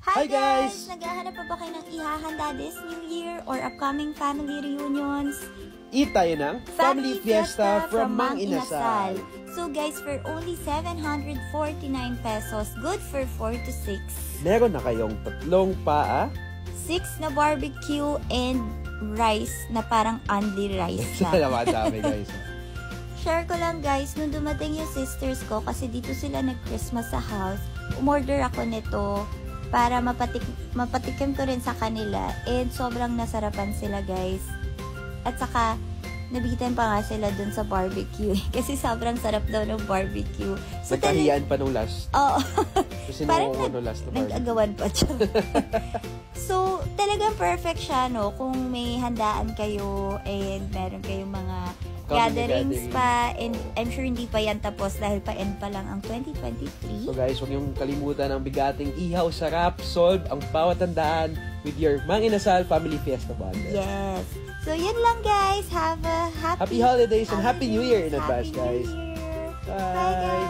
Hi guys! Naghahanap pa ba kayo ng ihahanda this New Year or upcoming family reunions? Eat tayo ng Family Fiesta from Mang Inasal. So guys, for only 749 pesos, good for 4 to 6. Meron na kayong 3 paa, 6 na barbecue and rice na parang only rice na. Salamat dami guys. Share ko lang guys, nung dumating yung sisters ko, kasi dito sila nag-Christmas sa house, umorder ako nito para mapatikim ko rin sa kanila. And sobrang nasarapan sila guys. At saka, nabihitan pa nga sila dun sa barbecue. Kasi sobrang sarap daw ng barbecue. So, nagkahiyaan pa nung last. Oo. Kasi parang nung last na barbecue. nag-agawan pa siya. So, talagang perfect siya, no? Kung may handaan kayo and meron kayong mga gatherings pa, and I'm sure hindi pa yan tapos dahil pa-end pa lang ang 2023. So guys, huwag niyong kalimutan ang bigating ihaw, sarap, solve ang bawat tandaan with your Mang Inasal Family Fiesta Bundle. Yes. So yun lang guys. Have a happy holidays and Happy New Year in advance guys. Bye guys.